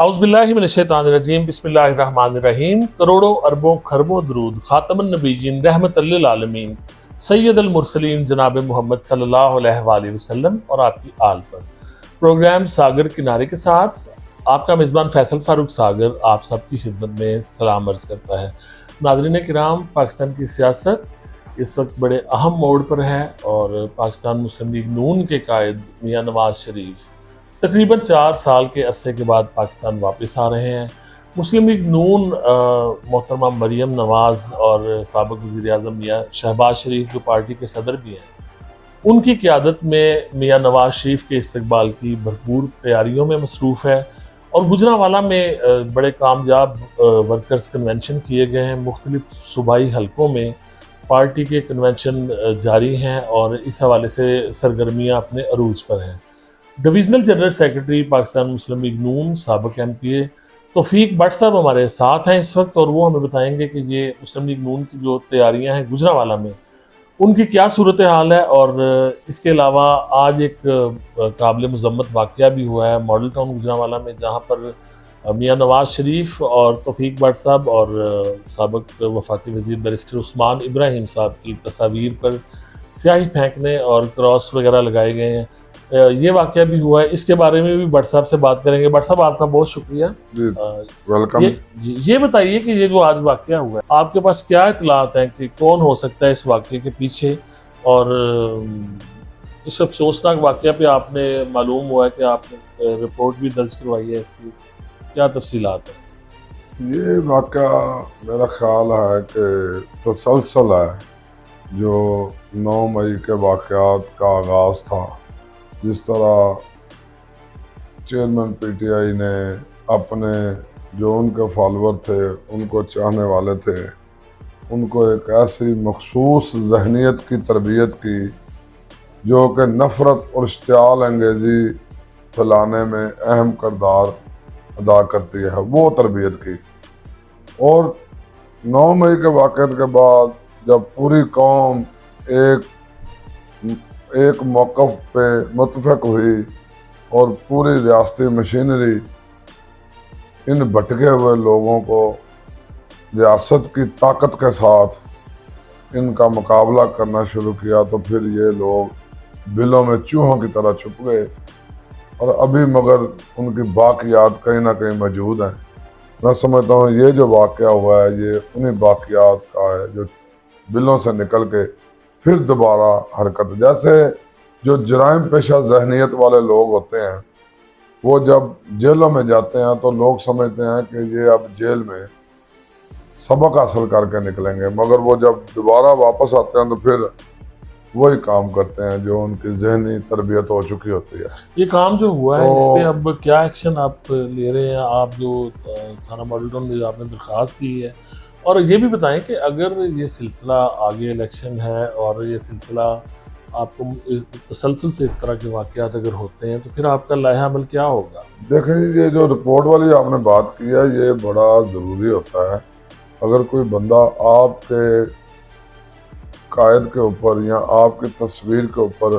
औज़ुबिल्लाहिमिनश्शैतानिर्रजीम बिस्मिल्लाहिर्रहमानिर्रहीम। करोड़ों अरबों खरबों दरूद खातमुन नबीयीन रहमतल लिल आलमीन सैयदुल मुरसलीन जनाब मोहम्मद सल्लल्लाहु अलैहि वसल्लम और आपकी आल पर। प्रोग्राम सागर किनारे के साथ आपका मेज़बान फैसल फारूक सागर आप सबकी खिदमत में सलाम अर्ज़ करता है। नाज़रीन किराम, पाकिस्तान की सियासत इस वक्त बड़े अहम मोड़ पर है और पाकिस्तान मुस्लिम लीग नून के कायद मियां नवाज शरीफ तकरीबन 4 साल के अरसे के बाद पाकिस्तान वापस आ रहे हैं। मुस्लिम लीग नून मोहतरमा मरियम नवाज़ और साबिक़ वज़ीर-ए-आज़म मियां शहबाज शरीफ जो पार्टी के सदर भी हैं, उनकी क़यादत में मियां नवाज शरीफ के इस्तकबाल की भरपूर तैयारियों में मसरूफ़ है और गुजरांवाला में बड़े कामयाब वर्कर्स कन्वेंशन किए गए हैं। मुख्तलिफ सूबाई हलकों में पार्टी के कन्वेंशन जारी हैं और इस हवाले से सरगर्मियाँ अपने अरूज पर हैं। डिवीजनल जनरल सेक्रेटरी पाकिस्तान मुस्लिम लीग नून साबिक़ MPA तौफीक भट्ट साहब हमारे साथ हैं इस वक्त और वो हमें बताएंगे कि ये मुस्लिम लीग नून की जो तैयारियां हैं गुजरांवाला में, उनकी क्या सूरत हाल है। और इसके अलावा आज एक काबिल मज़म्मत वाक़या भी हुआ है मॉडल टाउन गुजरांवाला में, जहाँ पर मियां नवाज शरीफ और तौफीक भट्ट साहब और साबिक़ वफाकी वज़ीर बैरिस्टर उस्मान इब्राहिम साहब की तस्वीर पर स्याही फेंकने और क्रॉस वगैरह लगाए गए हैं। ये वाक़या भी हुआ है, इसके बारे में भी भट्ट साहब से बात करेंगे। भट्ट साहब, आपका बहुत शुक्रिया। वेलकम। ये बताइए कि ये जो आज वाक़या हुआ है, आपके पास क्या इत्तलात हैं कि कौन हो सकता है इस वाक़ये के पीछे, और इस अफसोसनाक वाक़या पे आपने मालूम हुआ है कि आपने रिपोर्ट भी दर्ज करवाई है, इसकी क्या तफसीलात है? ये वाक़या मेरा ख्याल है कि तसलसल है जो 9 मई के वाक़यात का आगाज़ था। जिस तरह चेयरमैन PTI ने अपने जो उनके फॉलोअर थे, उनको चाहने वाले थे, उनको एक ऐसी मखसूस जहनीत की तरबियत की जो कि नफ़रत और इश्तियाल अंगेज़ी फैलाने में अहम किरदार अदा करती है, वो तरबियत की। और 9 मई के वाक़यात के बाद जब पूरी कौम एक मौक़िफ़ पे मुत्तफ़िक़ हुई और पूरी रियासती मशीनरी इन भटके हुए लोगों को रियासत की ताकत के साथ इनका मुकाबला करना शुरू किया, तो फिर ये लोग बिलों में चूहों की तरह छुप गए और अभी मगर उनकी बाक़ियात कहीं ना कहीं मौजूद हैं। मैं समझता हूँ ये जो वाक़या हुआ है ये उन्हीं बाक़ियात का है जो बिलों से निकल के फिर दोबारा हरकत, जैसे जो जराइम पेशा जहनीत वाले लोग होते हैं वो जब जेलों में जाते हैं तो लोग समझते हैं कि ये अब जेल में सबक हासिल करके निकलेंगे, मगर वो जब दोबारा वापस आते हैं तो फिर वही काम करते हैं जो उनकी जहनी तरबियत हो चुकी होती है। ये काम जो हुआ है इस पे अब क्या एक्शन आप ले रहे हैं? आप जो थाना मॉडल टाउन में आपने दरख्वास्त की है, और ये भी बताएं कि अगर ये सिलसिला आगे इलेक्शन है और ये सिलसिला आपको तसलसल से इस तरह के वाक़यात अगर होते हैं तो फिर आपका लाहा अमल क्या होगा? देखें, ये जो रिपोर्ट वाली आपने बात की है ये बड़ा ज़रूरी होता है। अगर कोई बंदा आपके कायद के ऊपर या आपकी तस्वीर के ऊपर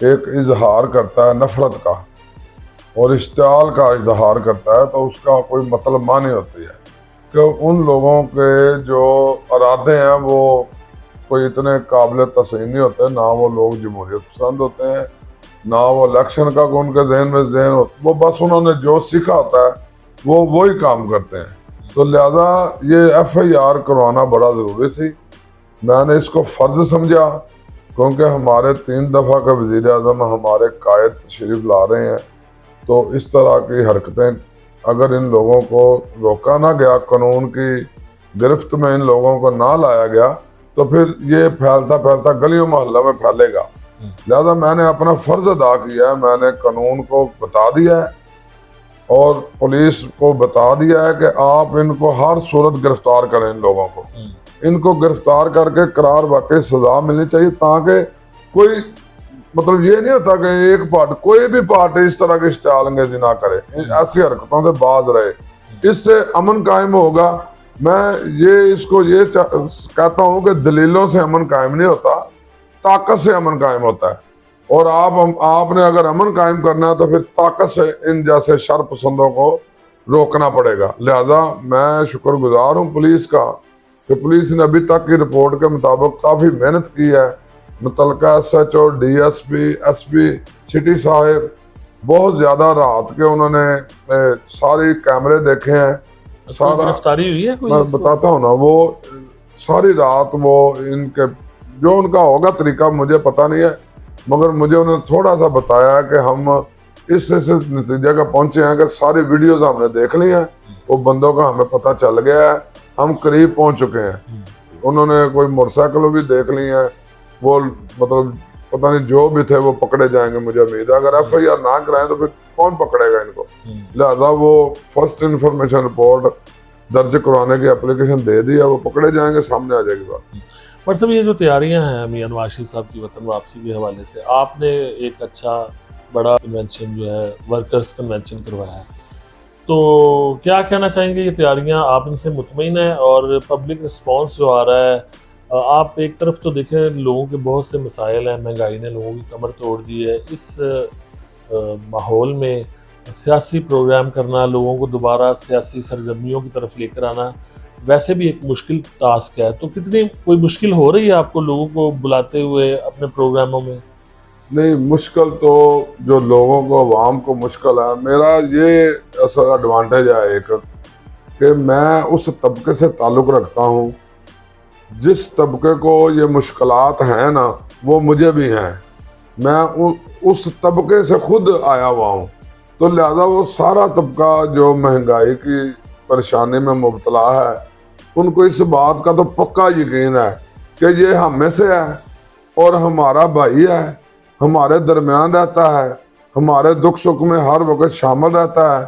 एक इजहार करता है नफ़रत का और इश्तियाल का इजहार करता है, तो उसका कोई मतलब मानी होती है कि उन लोगों के जो इरादे हैं वो कोई इतने काबिल तस्लीम नहीं होते, ना वो लोग जमहूरियत पसंद होते हैं, ना वो इलेक्शन का उनके जहन में जहन हो, वो बस उन्होंने जो सीखा होता है वो वही काम करते हैं। तो लिहाजा ये FIR करवाना बड़ा ज़रूरी थी। मैंने इसको फ़र्ज़ समझा क्योंकि हमारे 3 दफ़ा का वज़ीर-ए-आज़म हमारे कायद तशरीफ़ ला रहे हैं, तो इस तरह की हरकतें अगर इन लोगों को रोका ना गया, कानून की गिरफ्त में इन लोगों को ना लाया गया, तो फिर ये फैलता फैलता गलियों मोहल्ला में फैलेगा। लिहाजा मैंने अपना फ़र्ज़ अदा किया है, मैंने कानून को बता दिया है और पुलिस को बता दिया है कि आप इनको हर सूरत गिरफ्तार करें। इन लोगों को इनको गिरफ्तार करके करार वाकई सज़ा मिलनी चाहिए, ताकि कोई मतलब ये नहीं होता कि एक पार्टी कोई भी पार्टी इस तरह के इश्तियाल अंगेज़ी ना करे, ऐसी हरकतों से बाज रहे, इससे अमन कायम होगा। मैं ये कहता हूँ कि दलीलों से अमन कायम नहीं होता, ताकत से अमन कायम होता है। और आपने अगर अमन कायम करना है तो फिर ताकत से इन जैसे शर पसंदों को रोकना पड़ेगा। लिहाजा मैं शुक्रगुजार हूँ पुलिस का कि पुलिस ने अभी तक की रिपोर्ट के मुताबिक काफ़ी मेहनत की है। मुतलका SHO, DSP, SP, city Sahib बहुत ज़्यादा रात के उन्होंने सारे कैमरे देखे हैं। कोई गिरफ्तारी हुई है कोई मैं इसमें? बताता हूँ ना, वो सारी रात वो इनके जो उनका होगा तरीका मुझे पता नहीं है, मगर मुझे उन्होंने थोड़ा सा बताया कि हम इस नतीजे का पहुंचे हैं कि सारी वीडियोस हमने देख ली हैं, वो बंदों का हमें पता चल गया है, हम करीब पहुंच चुके हैं। उन्होंने कोई मोटरसाइकिल भी देख ली है, वो मतलब पता नहीं जो भी थे वो पकड़े जाएंगे, मुझे उम्मीद है। अगर FIR ना कराएं तो फिर कौन पकड़ेगा इनको। लिहाजा वो फर्स्ट इंफॉर्मेशन रिपोर्ट दर्ज करवाने की एप्लीकेशन दे दी है, वो पकड़े जाएंगे, सामने आ जाएगी बात। पर सब ये जो तैयारियां हैं मियां नवाज साहब की वतन वापसी के हवाले से, आपने एक अच्छा बड़ा कन्वेंशन जो है वर्कर्स कन्वेंशन करवाया है, तो क्या कहना चाहेंगे? ये तैयारियां आप इनसे मुतमईन है और पब्लिक रिस्पांस जो आ रहा है, आप एक तरफ तो देखें लोगों के बहुत से मसाइल हैं, महंगाई ने लोगों की कमर तोड़ दी है, इस माहौल में सियासी प्रोग्राम करना, लोगों को दोबारा सियासी सरगर्मियों की तरफ लेकर आना वैसे भी एक मुश्किल टास्क है, तो कितनी कोई मुश्किल हो रही है आपको लोगों को बुलाते हुए अपने प्रोग्रामों में? नहीं, मुश्किल तो जो लोगों को, अवाम को मुश्किल है, मेरा ये ऐसा एडवांटेज है एक कि मैं उस तबके से ताल्लुक़ रखता हूँ जिस तबके को ये मुश्किलात हैं ना, वो मुझे भी हैं। मैं उस तबके से खुद आया हुआ हूँ, तो लिहाजा वो सारा तबका जो महंगाई की परेशानी में मुब्तला है, उनको इस बात का तो पक्का यकीन है कि ये हम में से है और हमारा भाई है, हमारे दरमियान रहता है, हमारे दुख सुख में हर वक्त शामिल रहता है।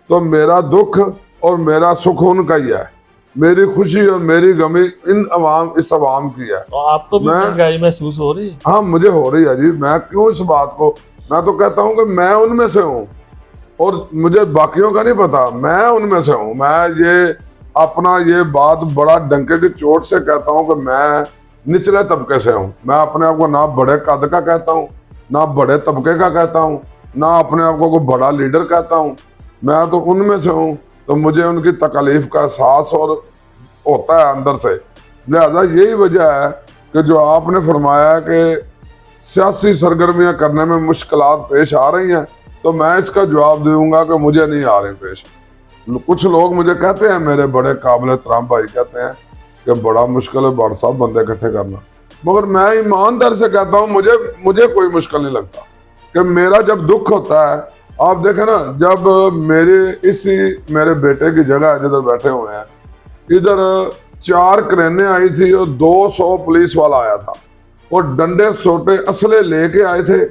तो मेरा दुख और मेरा सुख उनका ही है, मेरी खुशी और मेरी गमी इस अवाम की है। तो आपको भी महंगाई महसूस हो रही है? हाँ, मुझे हो रही है जी। मैं क्यों इस बात को, मैं तो कहता हूँ कि मैं उनमें से हूँ और मुझे बाकियों का नहीं पता, मैं उनमें से हूँ। मैं ये अपना ये बात बड़ा डंके की चोट से कहता हूँ कि मैं निचले तबके से हूँ। मैं अपने आप को ना बड़े कद का कहता हूँ, ना बड़े तबके का कहता हूँ, ना अपने आप को कोई बड़ा लीडर कहता हूँ। मैं तो उनमें से हूँ, तो मुझे उनकी तकलीफ का एहसास और होता है अंदर से। लिहाजा यही वजह है कि जो आपने फरमाया कि सियासी सरगर्मियाँ करने में मुश्किलात पेश आ रही हैं, तो मैं इसका जवाब दूंगा कि मुझे नहीं आ रही पेश। कुछ लोग मुझे कहते हैं, मेरे बड़े काबिल एहतराम भाई कहते हैं कि बड़ा मुश्किल है बड़ साहब बंदे इकट्ठे करना, मगर मैं ईमानदार से कहता हूँ मुझे कोई मुश्किल नहीं लगता। कि मेरा जब दुख होता है, आप देखें ना, जब मेरे बेटे की जगह जिधर बैठे हुए हैं, इधर 4 क्रेनें आई थी और 200 पुलिस वाला आया था और डंडे सोटे असले लेके आए थे।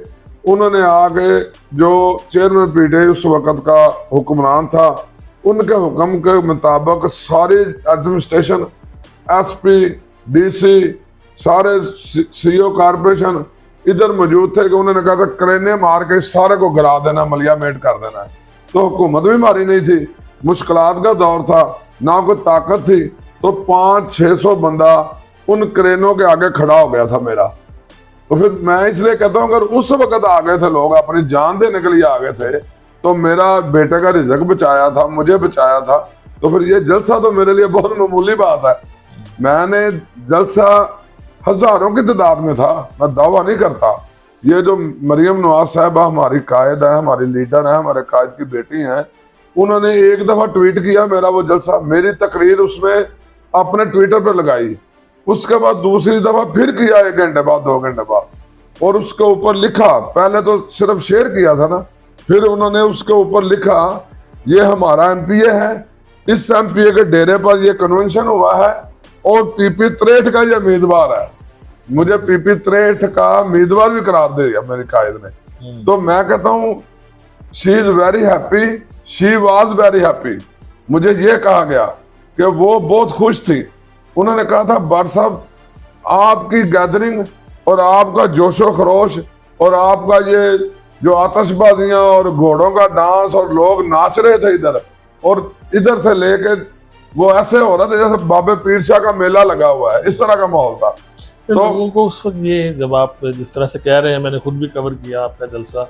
उन्होंने आके जो चेयरमैन पीटीआई उस वक्त का हुक्मरान था, उनके हुक्म के मुताबिक सारी एडमिनिस्ट्रेशन, SP, DC, सारे CO कॉर्पोरेशन इधर मौजूद थे कि उन्होंने कहा था क्रेने मार के सारे को गिरा देना, मलिया मेट कर देना है। तो हुकूमत भी मारी नहीं थी, मुश्किलात का दौर था, ना कोई ताकत थी, तो 500-600 बंदा उन क्रेनों के आगे खड़ा हो गया था मेरा। तो फिर मैं इसलिए कहता हूँ अगर उस वक्त आ गए थे लोग, अपनी जान देने के लिए आ गए थे, तो मेरा बेटे का रिज़्क बचाया था, मुझे बचाया था, तो फिर ये जलसा तो मेरे लिए बहुत मामूली बात है। मैंने जलसा हजारों की तादाद में था, मैं दावा नहीं करता। ये जो मरियम नवाज साहिबा हमारी कायद है, हमारी लीडर है, हमारे कायद की बेटी हैं, उन्होंने एक दफा ट्वीट किया मेरा वो जलसा, मेरी तकरीर उसमें अपने ट्विटर पर लगाई, उसके बाद दूसरी दफा फिर किया 1 घंटे बाद, 2 घंटे बाद, और उसके ऊपर लिखा, पहले तो सिर्फ शेयर किया था ना, फिर उन्होंने उसके ऊपर लिखा ये हमारा MPA है, इस MPA के डेरे पर ये कन्वेंशन हुआ है और PP 63 का ये उम्मीदवार है। मुझे PP 63 का उम्मीदवार भी करार दे दिया मेरी कायद ने। तो मैं कहता हूँ she is very happy, she was very happy. मुझे ये कहा गया कि वो बहुत खुश थी। उन्होंने कहा था भट्ट साहब, आपकी गैदरिंग और आपका जोशो खरोश और आपका ये जो आतिशबाजियां और घोड़ों का डांस और लोग नाच रहे थे इधर, और इधर से लेके वो ऐसे हो रहा था जैसे बाबे पीर शाह का मेला लगा हुआ है, इस तरह का माहौल था। तो लोगों को उस वक्त ये, जब आप जिस तरह से कह रहे हैं, मैंने खुद भी कवर किया आपका जलसा,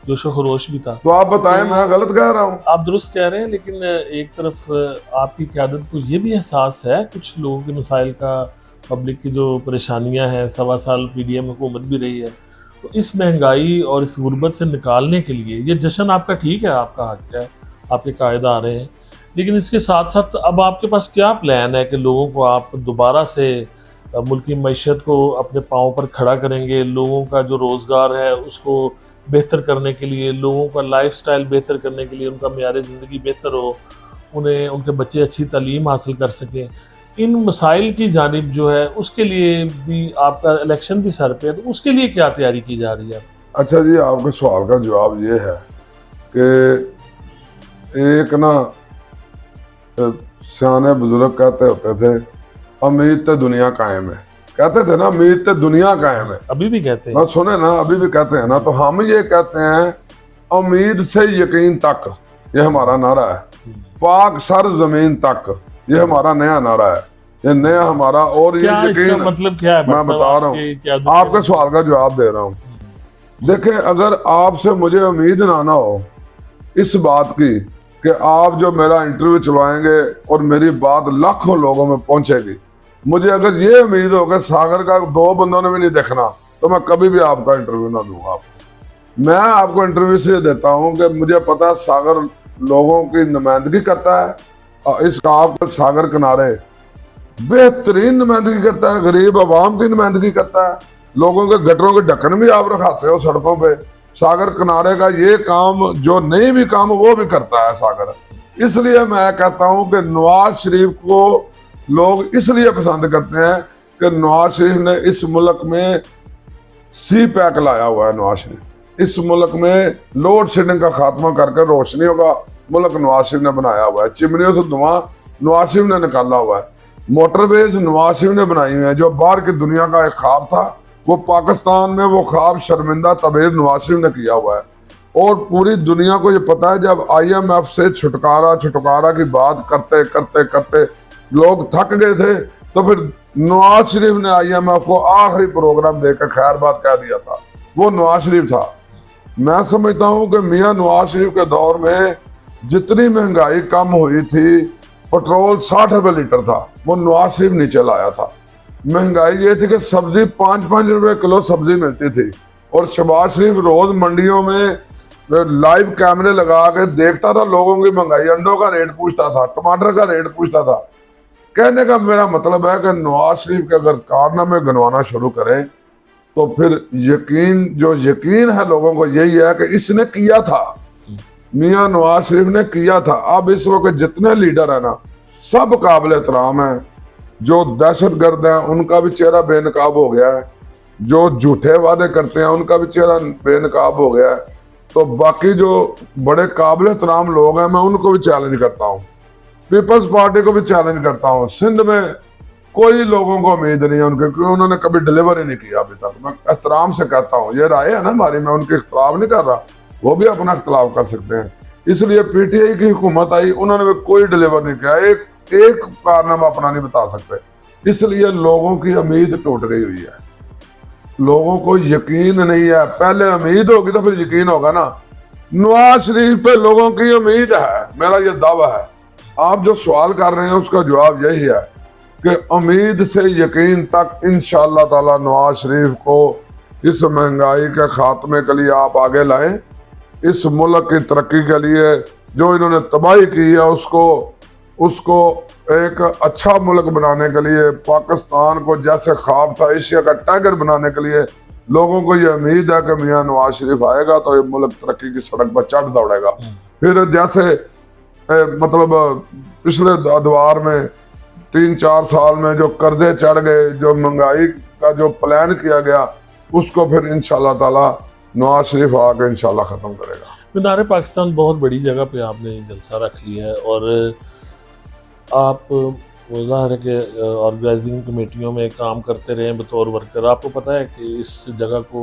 जोशो खरोश भी था। तो आप बताएं, मैं गलत कह रहा हूँ? आप दुरुस्त कह रहे हैं, लेकिन एक तरफ आपकी क़यादत को ये भी एहसास है कुछ लोगों के मसाइल का, पब्लिक की जो परेशानियां हैं, 1.25 साल पीडीएम हुकूमत भी रही है, तो इस महंगाई और इस गुर्बत से निकालने के लिए ये जश्न आपका ठीक है, आपका हक है, आपके कायदा आ रहे हैं, लेकिन इसके साथ साथ अब आपके पास क्या प्लान है कि लोगों को आप दोबारा से मुल्क की मईशत को अपने पाँव पर खड़ा करेंगे, लोगों का जो रोज़गार है उसको बेहतर करने के लिए, लोगों का लाइफस्टाइल बेहतर करने के लिए, उनका मेयार ज़िंदगी बेहतर हो, उन्हें उनके बच्चे अच्छी तालीम हासिल कर सकें, इन मसाइल की जानिब जो है उसके लिए भी आपका इलेक्शन भी सर पे है, तो उसके लिए क्या तैयारी की जा रही है? अच्छा जी, आपके सवाल का जवाब ये है कि एक ना सियाने बुजुर्ग कहते होते थे, उम्मीद ते दुनिया कायम है। कहते थे ना, उम्मीद ते दुनिया कायम है। अभी भी कहते हैं। ना सुने ना, अभी भी कहते हैं ना। तो हम ये कहते हैं, उम्मीद से यकीन तक, ये हमारा नारा है। पाक सर जमीन तक, ये हमारा नया नारा है। ये नया हमारा, और ये यकीन मतलब क्या है? मैं बता रहा हूँ, आपके सवाल का जवाब दे रहा हूँ। देखिए, अगर आपसे मुझे उम्मीद ना हो इस बात की कि आप जो मेरा इंटरव्यू चलवाएंगे और मेरी बात लाखों लोगों में पहुंचेगी, मुझे अगर ये उम्मीद हो कि सागर का 2 बंदों ने भी नहीं देखना, तो मैं कभी भी आपका इंटरव्यू ना दूंगा आपको। मैं आपको इंटरव्यू इसलिए देता हूं कि मुझे पता है सागर लोगों की नुमाइंदगी करता है, और इस आपके सागर किनारे बेहतरीन नुमाइंदगी करता है, गरीब आवाम की नुमाइंदगी करता है। लोगों के गटरों के ढक्कन भी आप रखाते हो सड़कों पे। सागर किनारे का ये काम, जो नहीं भी काम वो भी करता है सागर। इसलिए मैं कहता हूं कि नवाज शरीफ को लोग इसलिए पसंद करते हैं कि नवाज शरीफ ने इस मुल्क में सी पैक लाया हुआ है। नवाज शरीफ इस मुल्क में लोड शेडिंग का खात्मा करके रोशनियों का मुल्क नवाज शरीफ ने बनाया हुआ है। चिमनियों से धुआं नवाज शरीफ ने निकाला हुआ है। मोटरवेज नवाज शरीफ ने बनाई हुई है। जो बाहर की दुनिया का एक ख्वाब था, वो पाकिस्तान में वो ख्वाब शर्मिंदा तबीर नवाज शरीफ ने किया हुआ है। और पूरी दुनिया को ये पता है, जब IMF से छुटकारा की बात करते करते करते लोग थक गए थे, तो फिर नवाज शरीफ ने IMF को आखिरी प्रोग्राम देकर खैर बात कह दिया था। वो नवाज शरीफ था। मैं समझता हूँ कि मियाँ नवाज शरीफ के दौर में जितनी महंगाई कम हुई थी, पेट्रोल 60 रुपये लीटर था, वो नवाज शरीफ नीचे लाया था। महंगाई ये थी कि सब्जी 5-5 रुपए किलो सब्जी मिलती थी, और शहबाज शरीफ रोज मंडियों में लाइव कैमरे लगा के देखता था लोगों की महंगाई। अंडों का रेट पूछता था, टमाटर का रेट पूछता था। कहने का मेरा मतलब है कि नवाज शरीफ के अगर कारनामे गिनवाना शुरू करें, तो फिर यकीन है लोगों को यही है कि इसने किया था, मियाँ नवाज शरीफ ने किया था। अब इस वक्त जितने लीडर है ना, सब काबिल एहतराम है। जो दहशतगर्द हैं उनका भी चेहरा बेनकाब हो गया है, जो झूठे वादे करते हैं उनका भी चेहरा बेनकाब हो गया है। तो बाकी जो बड़े काबिल एहतराम लोग हैं, मैं उनको भी चैलेंज करता हूँ, पीपल्स पार्टी को भी चैलेंज करता हूँ। सिंध में कोई लोगों को उम्मीद नहीं है उनके, क्योंकि उन्होंने कभी डिलीवर ही नहीं किया अभी तक। मैं एहतराम से कहता हूँ, ये राय है ना हमारी, मैं उनके खिलाफ नहीं कर रहा, वो भी अपना इख्तलाफ कर सकते हैं। इसलिए PTI की हुकूमत आई, उन्होंने भी कोई डिलीवर नहीं किया, एक कारनामा अपना नहीं बता सकते। इसलिए लोगों की उम्मीद टूट गई हुई है, लोगों को यकीन नहीं है। पहले उम्मीद होगी तो फिर यकीन होगा ना। नवाज शरीफ पे लोगों की उम्मीद है, मेरा ये दावा है। आप जो सवाल कर रहे हैं उसका जवाब यही है कि उम्मीद से यकीन तक इंशाअल्लाह ताला नवाज शरीफ को इस महंगाई के खात्मे के लिए आप आगे लाएं। इस मुल्क की तरक्की के लिए जो इन्होंने तबाही की है, उसको एक अच्छा मुल्क बनाने के लिए, पाकिस्तान को जैसे ख्वाब था एशिया का टाइगर बनाने के लिए, लोगों को ये उम्मीद है कि मियाँ नवाज शरीफ आएगा तो ये मुल्क तरक्की की सड़क पर चढ़ दौड़ेगा। फिर जैसे मतलब पिछले दौर में 3-4 साल में जो कर्जे चढ़ गए, जो महंगाई का जो प्लान किया गया, उसको फिर इंशाल्लाह ताला नवाज शरीफ आके इंशाल्लाह ख़त्म करेगा। मीनार पाकिस्तान बहुत बड़ी जगह पे आपने जलसा रख लिया है, और आप ज़ाहिर है कि ऑर्गेनाइजिंग कमेटियों में काम करते रहे बतौर वर्कर। आपको पता है कि इस जगह को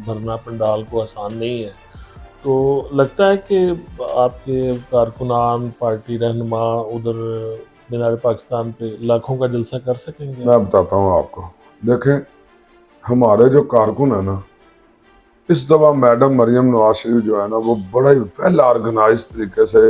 भरना, पंडाल को आसान नहीं है। तो लगता है कि आपके कारकुनान, पार्टी रहनुमा उधर मीनार पाकिस्तान पे लाखों का जलसा कर सकेंगे? मैं बताता हूँ आपको। देखें, हमारे जो कारकुन है ना, इस दफा मैडम मरियम नवाज शरीफ जो है ना वो बड़ा ही वेल ऑर्गेनाइज तरीके से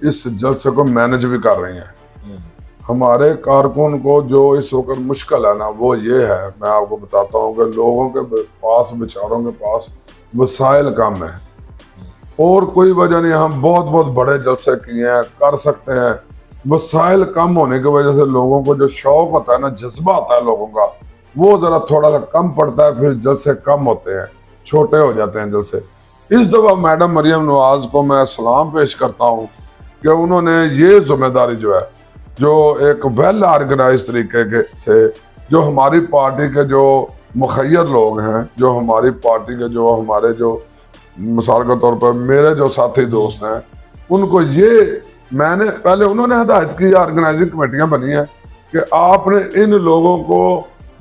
इस जलसे को मैनेज भी कर रही हैं। हमारे कारकुन को जो इस वक्त मुश्किल है ना वो ये है, मैं आपको बताता हूँ कि लोगों के पास, बेचारों के पास वसाइल कम है और कोई वजह नहीं। हम बहुत बहुत बड़े जलसे किए हैं, कर सकते हैं, वसाइल कम होने की वजह से लोगों को जो शौक होता है ना, जज्बा होता है लोगों का, वो जरा थोड़ा सा कम पड़ता है, फिर जलसे कम होते हैं, छोटे हो जाते हैं जलसे। इस दफा मैडम मरियम नवाज को मैं सलाम पेश करता हूँ कि उन्होंने ये जिम्मेदारी जो है, जो एक वेल ऑर्गेनाइज तरीके के से, जो हमारी पार्टी के जो मुखैर लोग हैं, जो हमारी पार्टी के जो हमारे जो मिसाल के तौर पर मेरे जो साथी दोस्त हैं, उनको ये मैंने पहले उन्होंने हदायत की, ऑर्गेनाइजिंग कमेटियां बनी है कि आपने इन लोगों को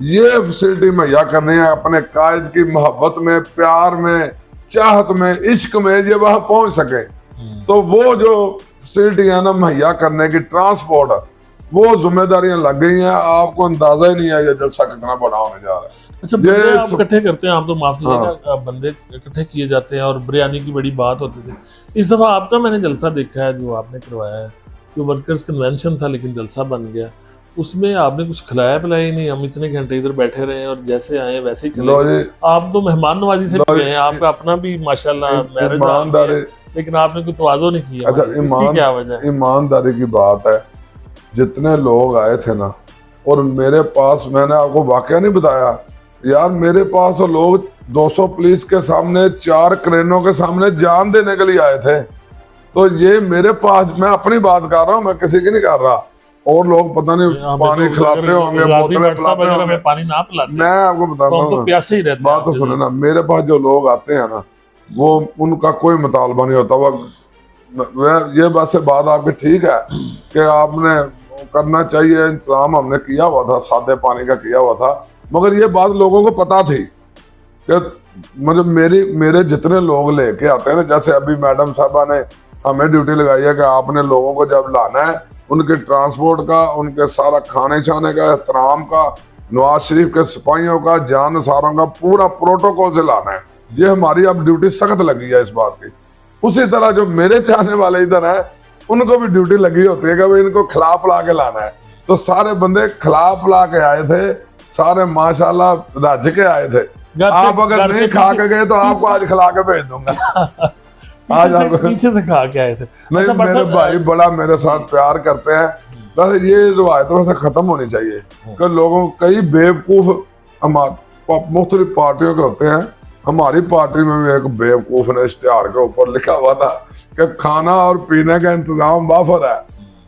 ये फैसिलिटी मुहैया करनी है, अपने कायद की मोहब्बत में, प्यार में, चाहत में, इश्क में ये वहां पहुंच सके। तो वो जो फैसिलिटी है ना मुहैया करने की, ट्रांसपोर्ट, वो जिम्मेदारियां लग गई हैं। आपको अंदाजा ही नहीं है ये जलसा कितना बड़ा होने जा रहा है। अच्छा, बंदे आप इकट्ठे करते हैं, आप तो माफ कीजिएगा, बंदे इकट्ठे किए जाते हैं और बिरयानी की बड़ी बात होती थी। इस दफा आपका मैंने जलसा देखा है जो आपने करवाया है, जो वर्कर्स कन्वेंशन था लेकिन जलसा बन गया, उसमें आपने कुछ खिलाया पिलाया ही नहीं। हम इतने घंटे इधर बैठे रहे और जैसे आए वैसे ही चले गए। आप तो मेहमान नवाजी से भी गए हैं, आपका अपना भी माशाल्लाह मैरिज, लेकिन आपने कोई तवाज़ो नहीं किया। अच्छा, इसकी क्या वजह है? ईमानदारी की बात है। जितने लोग आए थे ना, और मेरे पास, मैंने आपको वाकया नहीं बताया यार, मेरे पास तो लोग 200 पुलिस के सामने, 4 क्रेनों के सामने जान देने के लिए आए थे। तो ये मेरे पास, मैं अपनी बात कर रहा हूँ, मैं किसी की नहीं कर रहा। और लोग पता नहीं पानी खिलाते होंगे, बोतलें पिलाते होंगे, पानी ना पिलाते, मैं आपको बताता हूँ, प्यासे ही रहते। बात तो सुने ना, मेरे पास जो लोग आते हैं ना, वो उनका कोई मुतालबा नहीं होता। वो ये वैसे बात आपकी ठीक है कि आपने करना चाहिए, इंतजाम हमने किया हुआ था, सादे पानी का किया हुआ था, मगर ये बात लोगों को पता थी कि मतलब मेरे जितने लोग लेके आते हैं ना, जैसे अभी मैडम साहबा ने हमें ड्यूटी लगाई है कि आपने लोगों को जब लाना है, उनके ट्रांसपोर्ट का, उनके सारा खाने छाने का, एहतराम का, नवाज शरीफ के सिपाहियों का, जान सारों का पूरा प्रोटोकॉल से लाना है। ये हमारी अब ड्यूटी सख्त लगी है इस बात की। उसी तरह जो मेरे चाहने वाले इधर हैं, उनको भी ड्यूटी लगी होती है कि भाई इनको खिला पिला के लाना है। तो सारे बंदे खिला पिला के आए थे, सारे माशाल्लाह रज के आए थे। आप अगर नहीं खा के गए तो आपको आज खिला के भेज दूंगा। आज आप पीछे से खा के आए थे। नहीं, अच्छा, मेरे भाई बड़ा मेरे साथ प्यार करते हैं। बस ये रिवायत वैसे खत्म होनी चाहिए कि लोगों, कई बेवकूफ मुख्तलिफ पार्टियों के होते हैं। हमारी पार्टी में भी एक बेवकूफ ने इश्तिहार के ऊपर लिखा हुआ था कि खाना और पीने का इंतजाम वाफर है।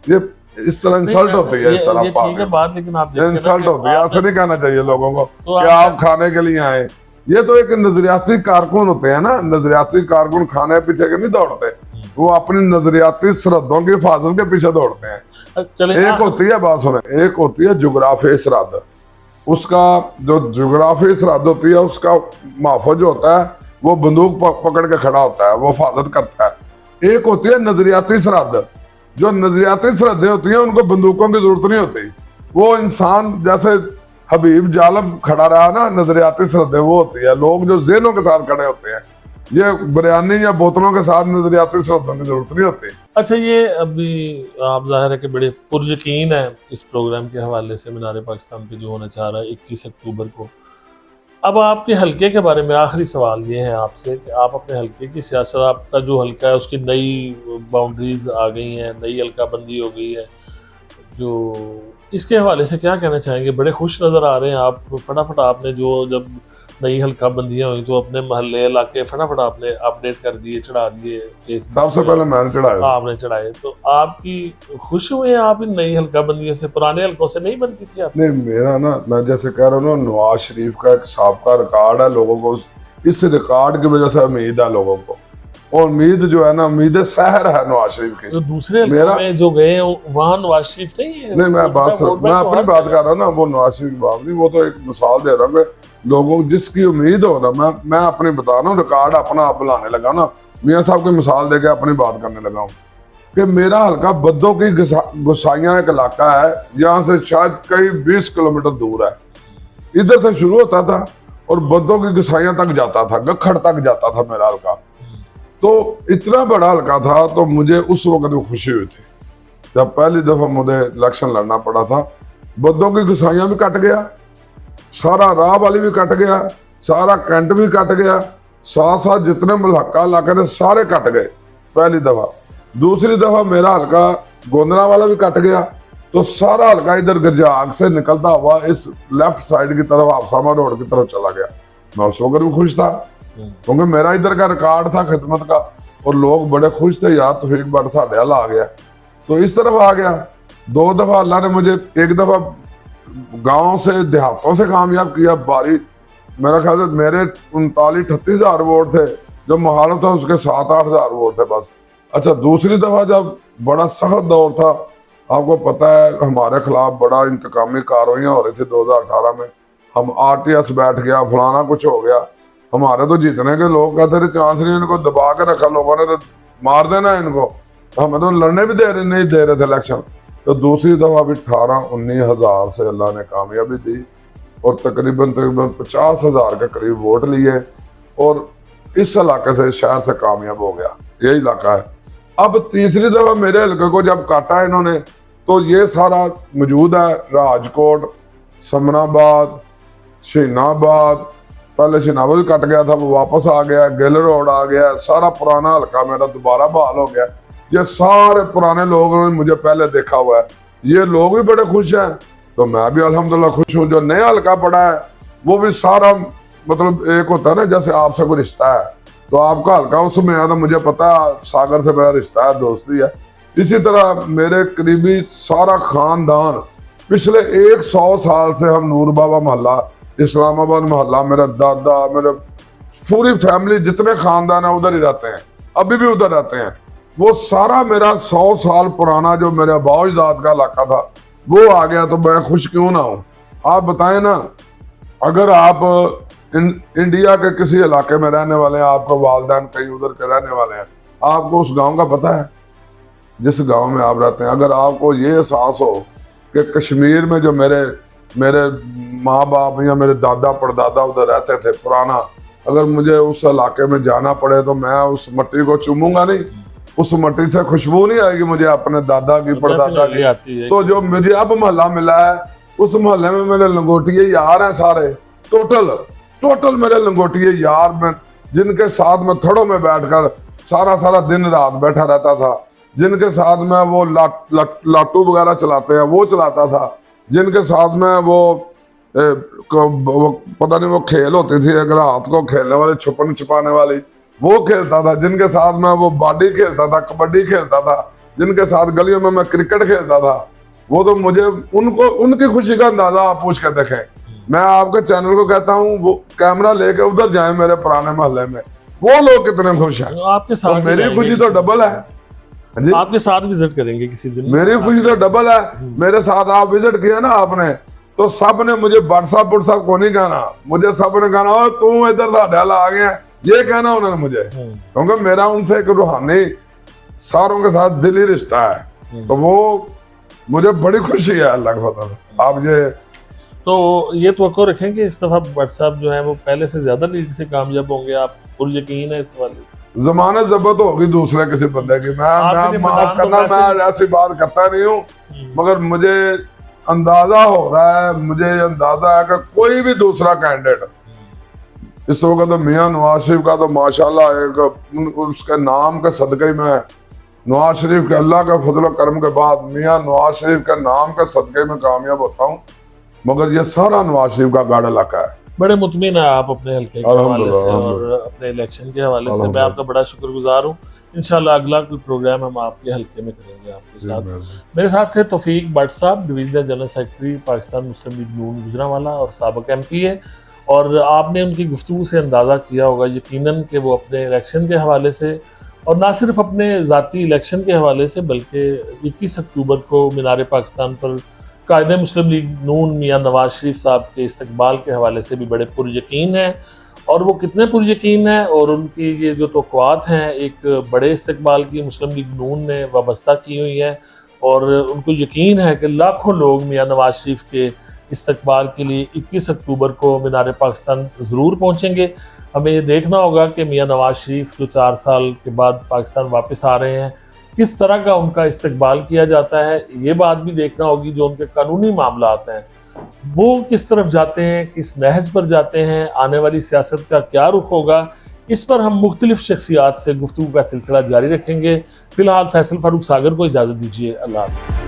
ये इस तरह इंसल्ट होती है, इस तरह बात, लेकिन आप इंसल्ट होती है, ऐसे नहीं कहना चाहिए लोगों को कि आप खाने के लिए आए। ये तो एक नजरियाती कारकुन होते हैं ना, नजरियाती कारकुन खाने पीछे के नहीं दौड़ते, वो अपनी नजरियाती सरहदों की हिफाजत के पीछे दौड़ते हैं। एक होती है, बात सुने, एक होती है जुग्राफी सरहद, उसका जो जुग्राफी सरहद होती है, उसका महफूज जो होता है वो बंदूक पकड़ के खड़ा होता है, वो हिफाजत करता है। एक होती है नजरियाती सरहद, जो नजरियाती सरहदें होती हैं उनको बंदूकों की जरूरत नहीं होती। वो इंसान जैसे हबीब जालब खड़ा रहा ना, नजरियाती सरहदें वो होती है। लोग जो जेलों के साथ खड़े होते हैं, ये बिरयानी या बोतलों के साथ नजरियाती सरहदों की जरूरत नहीं होती। अच्छा, ये अभी आप जाहिर है कि बड़े पुरयकीन है इस प्रोग्राम के हवाले से, मीनार पाकिस्तान पे जो होना चाह रहा है 21 अक्टूबर को। अब आपके हलके के बारे में आखिरी सवाल ये है आपसे कि आप अपने हलके की सियासत, आपका जो हलका है उसकी नई बाउंड्रीज आ गई हैं, नई हलका बंदी हो गई है, जो इसके हवाले से क्या कहना चाहेंगे? बड़े खुश नज़र आ रहे हैं आप, फटाफट आपने जो जब नई हल्का बंदियां हुई तो अपने मोहल्ले इलाके फटाफट आपने अपडेट कर दिए, चढ़ा दिए। सबसे पहले मैंने चढ़ाया, आपने चढ़ाए। तो आपकी खुश हुए हैं आप इन नई हल्का बंदियों से? पुराने हल्कों से नहीं बनती थी आप? नहीं, मेरा ना, मैं जैसे कह रहा हूँ ना, नवाज शरीफ का एक साबका रिकॉर्ड है, लोगों को इस रिकॉर्ड की वजह से उम्मीद है लोगों को, और उम्मीद जो है ना, उम्मीद सहर है नवाज शरीफ की। तो दूसरे मेरा में जो गए वहाँ नवाज शरीफ नहीं है? नहीं, मैं अपनी बात कर रहा हूँ ना, वो नवाज शरीफ की बात नहीं, वो तो एक मिसाल दे रहा हूँ लोगों को जिसकी उम्मीद हो ना। मैं अपनी बता रहा हूँ, रिकॉर्ड अपना आप लाने लगा ना, मियाँ साहब की मिसाल देके अपनी बात करने लगा हूँ कि मेरा हल्का बद्दों की गुसाइयाँ एक इलाका है, यहाँ से शायद कई 20 किलोमीटर दूर है। इधर से शुरू होता था और बद्दों की गुसाइयां तक जाता था, गखड़ तक जाता था मेरा हल्का। तो इतना बड़ा हल्का था, तो मुझे उस वक्त भी खुशी हुई थी जब पहली दफा मुझे इलेक्शन लड़ना पड़ा था। बद्दों की गुसाइयां भी कट गया, सारा राह वाली भी कट गया, सारा कैंट भी कट गया, साथ साथ जितने मलहका इलाके थे सारे कट गए पहली दफा। दूसरी दफा मेरा हल्का गोंदना वाला भी कट गया, तो सारा हल्का इधर गरजाग से निकलता हुआ इस लेफ्ट साइड की तरफ हाफसामा रोड की तरफ चला गया। मैं उस वक्त भी खुश था, क्योंकि मेरा इधर का रिकॉर्ड था खिदमत का, और लोग बड़े खुश थे, यार तौफीक बट साढ़े हल आ गया। तो इस तरफ आ गया। 2 दफा अल्लाह ने मुझे, एक दफा गांव से देहातों से कामयाब किया। बारी मेरा ख्याल है मेरे 39-38 हजार वोट थे, जो महारत था उसके 7-8 हजार वोट थे बस। अच्छा, दूसरी दफा जब बड़ा सख्त दौर था, आपको पता है हमारे खिलाफ बड़ा इंतकामी कार्रवाइयां हो रही थी 2018 में, हम RTS बैठ गया, फलाना कुछ हो गया, हमारे तो जीतने के लोग कहते थे चांस नहीं, इनको दबा के रखा लोगों ने, तो मार देना इनको, हमें तो लड़ने भी नहीं दे रहे थे इलेक्शन। तो दूसरी दफा भी 18-19 हजार से अल्लाह ने कामयाबी दी, और तकरीबन 50 हजार के करीब वोट लिए, और इस इलाके से शहर से कामयाब हो गया। यही इलाका है। अब तीसरी दफा मेरे हल्के को जब काटा इन्होंने, तो ये सारा मौजूद है, राजकोट, समनाबाद, शहीनाबाद, पहले शहीनाबाद भी कट गया था, वो वापस आ गया, गिल रोड आ गया, सारा पुराना हल्का मेरा दोबारा बहाल हो गया। ये सारे पुराने लोगों ने मुझे पहले देखा हुआ है, ये लोग भी बड़े खुश हैं, तो मैं भी अल्हम्दुलिल्लाह खुश हूँ। जो नया हल्का पड़ा है वो भी सारा, मतलब एक होता है ना जैसे आपसे कोई रिश्ता है, तो आपका हल्का उसमें है, तो मुझे पता है सागर से मेरा रिश्ता है, दोस्ती है। इसी तरह मेरे करीबी सारा खानदान पिछले 100 साल से हम नूर बाबा मोहल्ला, इस्लामाबाद मोहल्ला, मेरा दादा, मेरे पूरी फैमिली, जितने खानदान है उधर ही रहते हैं, अभी भी उधर रहते हैं। वो सारा मेरा 100 साल पुराना जो मेरे बाउजदाद का इलाका था वो आ गया, तो मैं खुश क्यों ना हूँ। आप बताएं ना, अगर आप इंडिया के किसी इलाके में रहने वाले हैं, आपका वालदैन कहीं उधर के रहने वाले हैं, आपको उस गांव का पता है जिस गांव में आप रहते हैं, अगर आपको ये एहसास हो कि कश्मीर में जो मेरे माँ बाप या मेरे दादा परदादा उधर रहते थे पुराना, अगर मुझे उस इलाके में जाना पड़े तो मैं उस मिट्टी को चूमूंगा नहीं, उस मिट्टी से खुशबू नहीं आएगी मुझे अपने दादा की परदादा की आती है। तो जो मुझे अब मोहल्ला मिला है, उस मोहल्ले में मेरे लंगोटिये यार हैं सारे, टोटल मेरे लंगोटिये यार, में जिनके साथ मैं थड़ों में बैठकर सारा दिन रात बैठा रहता था, जिनके साथ में वो लाटू वगैरह चलाते हैं वो चलाता था, जिनके साथ में वो पता नहीं वो खेल होती थी एक रात को खेलने वाले छुपन छुपाने वाली, वो खेलता था, जिनके साथ में वो बाडी खेलता था, कबड्डी खेलता था, जिनके साथ गलियों में मैं क्रिकेट खेलता था, वो तो मुझे उनकी खुशी का अंदाजा आप पूछ के देखें। मैं आपके चैनल को कहता हूँ वो कैमरा लेके उधर जाए मेरे पुराने मोहल्ले में, वो लोग कितने खुश हैं। आपके साथ तो मेरी खुशी तो डबल है जी, आपके साथ विजिट करेंगे किसी दिन, मेरी खुशी तो डबल है। मेरे साथ आप विजिट किया ना आपने, तो सब ने मुझे व्हाट्सएप को नहीं कहना, मुझे सब ने कहना ओ तू इधर साढ़े आ गया, ये कहना उन्होंने मुझे, क्योंकि मेरा उनसे एक रूहानी सारों के साथ दिली रिश्ता है, तो वो मुझे बड़ी खुशी है अल्लाह का फजल। आप ये तो रखेंगे इस दफा व्हाट्सएप जो है वो पहले से ज्यादा लीड से कामयाब होंगे, आप फुल यकीन है इस हवाले से? जमानत जब्त होगी दूसरे किसी बंदे की, मैं माफ करना, मैं ऐसी बात करता नहीं हूँ, मगर मुझे अंदाजा हो रहा है, मुझे अंदाजा है कि कोई भी दूसरा कैंडिडेट इस वक्त तो मियां नवाज शरीफ का तो माशाल्लाह एक उसके नाम के सदक़े में, नवाज शरीफ के अल्लाह के फजल करम के बाद मियां नवाज शरीफ के नाम के सदक़े में कामयाब होता हूँ, मगर ये सारा नवाज शरीफ का गाढ़ा इलाका है। बड़े मुतमिन है आप अपने हल्के के हवाले से और अपने इलेक्शन के हवाले से, मैं आपका बड़ा शुक्रगुजार हूँ। इंशाल्लाह अगला कोई प्रोग्राम हम आपके हल्के में करेंगे आपके साथ। मेरे साथ थे तौफीक भट्ट साहब, डिवीजनल जनरल सेक्रेटरी पाकिस्तान मुस्लिम लीग नून गुजरांवाला और साबिक MP है, और आपने उनकी गुफ्तगू से अंदाज़ा किया होगा यकीनन कि वो अपने इलेक्शन के हवाले से और ना सिर्फ अपने ज़ाती इलेक्शन के हवाले से बल्कि 21 अक्टूबर को मीनार पाकिस्तान पर कायद मुस्लिम लीग नून मियां नवाज शरीफ साहब के इस्तकबाल के हवाले से भी बड़े पुरयकीन हैं। और वो कितने पुरयकीन हैं और उनकी ये जो तवक्कुआत हैं एक बड़े इस्तकबाल की मुस्लिम लीग नून ने वाबस्ता की हुई है, और उनको यकीन है कि लाखों लोग मियां नवाज शरीफ के इस्तकबाल के लिए 21 अक्टूबर को मीनार पाकिस्तान ज़रूर पहुँचेंगे। हमें ये देखना होगा कि मियाँ नवाज शरीफ जो 4 साल के बाद पाकिस्तान वापस आ रहे हैं, किस तरह का उनका इस्तकबाल किया जाता है। ये बात भी देखना होगी जो उनके कानूनी मामलात हैं वो किस तरफ जाते हैं, किस नहज पर जाते हैं, आने वाली सियासत का क्या रुख होगा। इस पर हम मुख्तलिफ शख्सियात से गुफ्तगू का सिलसिला जारी रखेंगे। फिलहाल फैसल फारूक सागर को इजाज़त दीजिए। अल्लाह हाफ़िज़।